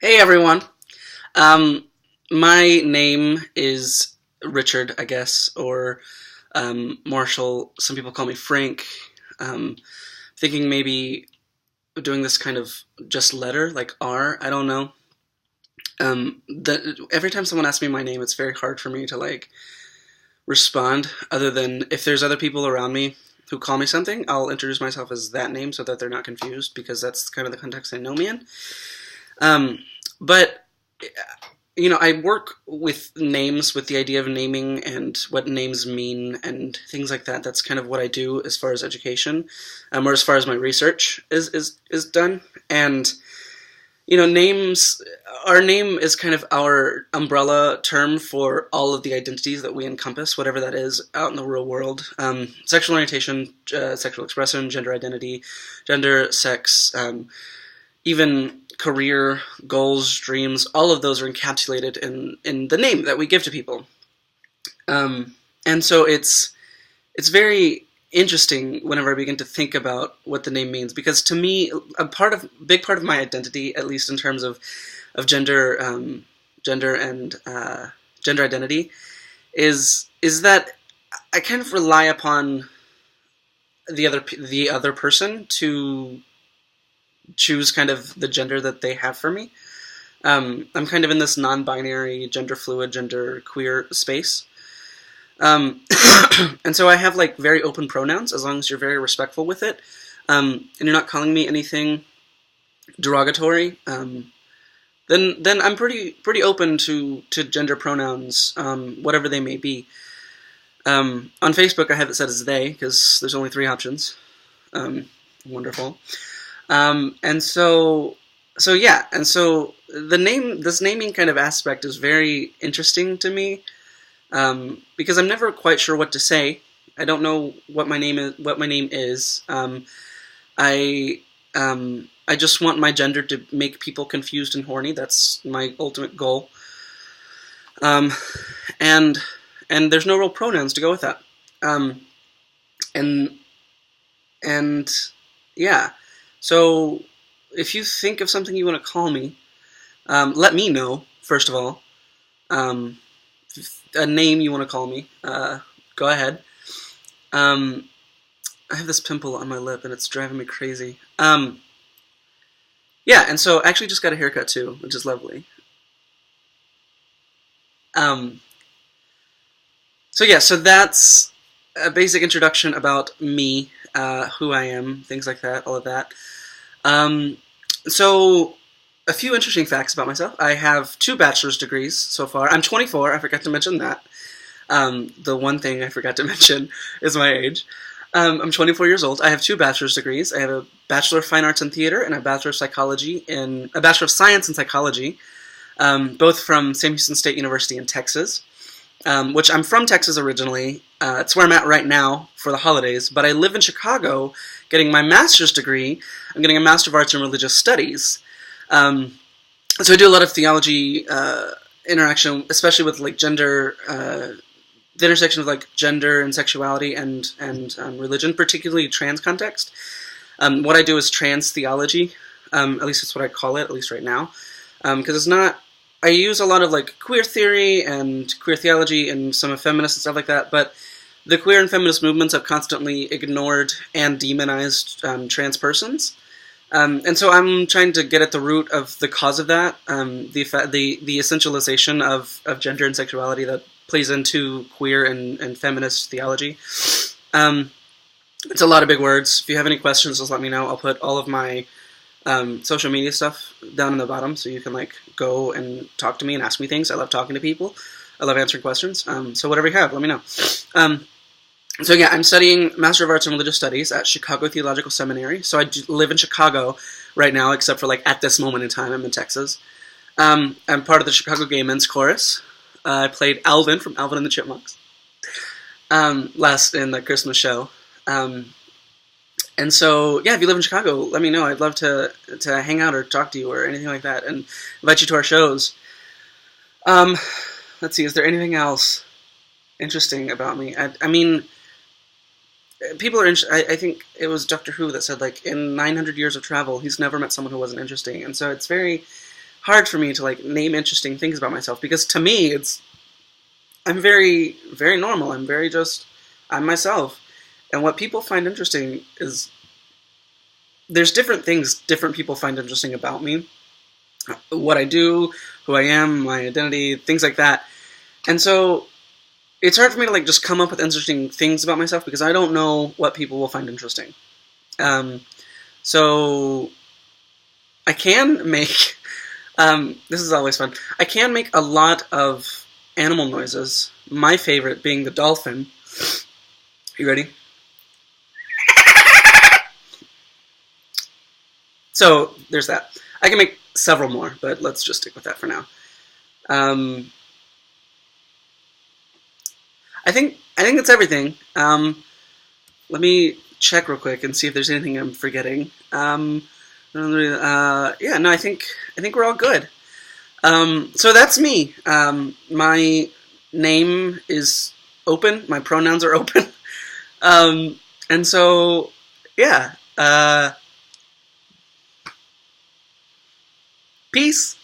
Hey everyone. Um, my name is Richard, I guess, or Marshall. Some people call me Frank. Um, Thinking maybe doing this kind of just letter, like R. I don't know. Every time someone asks me my name, it's very hard for me to like respond. Other than if there's other people around me who call me something, I'll introduce myself as that name so that they're not confused because that's kind of the context they know me in. Um, but I work with names, with the idea of naming and what names mean and things like that. That's kind of what I do as far as education, or as far as my research is done. And names. Our name is kind of our umbrella term for all of the identities that we encompass, whatever that is, out in the real world. Sexual orientation, sexual expression, gender identity, gender, sex, even career, goals, dreams, all of those are encapsulated in the name that we give to people. And so it's very interesting whenever I begin to think about what the name means, because to me, big part of my identity, at least in terms of gender, gender and gender identity, is that I kind of rely upon the other person to choose kind of the gender that they have for me. I'm kind of in this non-binary, gender fluid, gender queer space. Um, and so I have like very open pronouns as long as you're very respectful with it, and you're not calling me anything derogatory. Then I'm pretty open to gender pronouns, whatever they may be. On Facebook, I have it set as they because there's only three options. Wonderful. And so yeah, and so this naming kind of aspect is very interesting to me, because I'm never quite sure what to say. I don't know what my name is. I I just want my gender to make people confused and horny. That's my ultimate goal. Um, and and there's no real pronouns to go with that. Um, and and yeah. So if you think of something you want to call me, let me know, first of all. Um, a name you want to call me, go ahead. Um, I have this pimple on my lip and it's driving me crazy. Yeah, and so I actually just got a haircut too, which is lovely. Um, so yeah, so that's a basic introduction about me, who I am, things like that, all of that. Um, so, a few interesting facts about myself. I have two bachelor's degrees so far. I'm 24, I forgot to mention that. The one thing I forgot to mention is my age. I'm 24 years old. I have two bachelor's degrees. I have a Bachelor of Fine Arts in Theater and a Bachelor of Science in Psychology, both from Sam Houston State University in Texas, which I'm from Texas originally. It's where I'm at right now for the holidays, but I live in Chicago getting my master's degree. I'm getting a Master of Arts in Religious Studies. So I do a lot of theology interaction, especially with like gender, the intersection of like gender and sexuality and religion, particularly trans context. What I do is trans theology. At least that's what I call it, at least right now, because it's not. I use a lot of like queer theory and queer theology and some of feminists and stuff like that, but the queer and feminist movements have constantly ignored and demonized trans persons. And so I'm trying to get at the root of the cause of that, the essentialization of gender and sexuality that plays into queer and feminist theology. It's a lot of big words. If you have any questions, just let me know. I'll put all of my social media stuff down in the bottom so you can like go and talk to me and ask me things. I love talking to people. I love answering questions. So whatever you have, let me know. So yeah, I'm studying Master of Arts in Religious Studies at Chicago Theological Seminary. So I live in Chicago right now, except for like at this moment in time, I'm in Texas. I'm part of the Chicago Gay Men's Chorus. I played Alvin from Alvin and the Chipmunks last in the Christmas show. And so, yeah, if you live in Chicago, let me know. I'd love to hang out or talk to you or anything like that and invite you to our shows. Let's see, is there anything else interesting about me? I mean, people are I think it was Doctor Who that said, like, in 900 years of travel, he's never met someone who wasn't interesting. And so it's very hard for me to like name interesting things about myself, because to me I'm very, very normal. I'm myself. And what people find interesting is there's different things different people find interesting about me. What I do, who I am, my identity, things like that. And so it's hard for me to like just come up with interesting things about myself because I don't know what people will find interesting. So I can make, this is always fun, I can make a lot of animal noises, my favorite being the dolphin. You ready? So there's that. I can make several more, but let's just stick with that for now. I think that's everything. Let me check real quick and see if there's anything I'm forgetting. Yeah, no, I think we're all good. So that's me. My name is open. My pronouns are open. And so, yeah. Peace.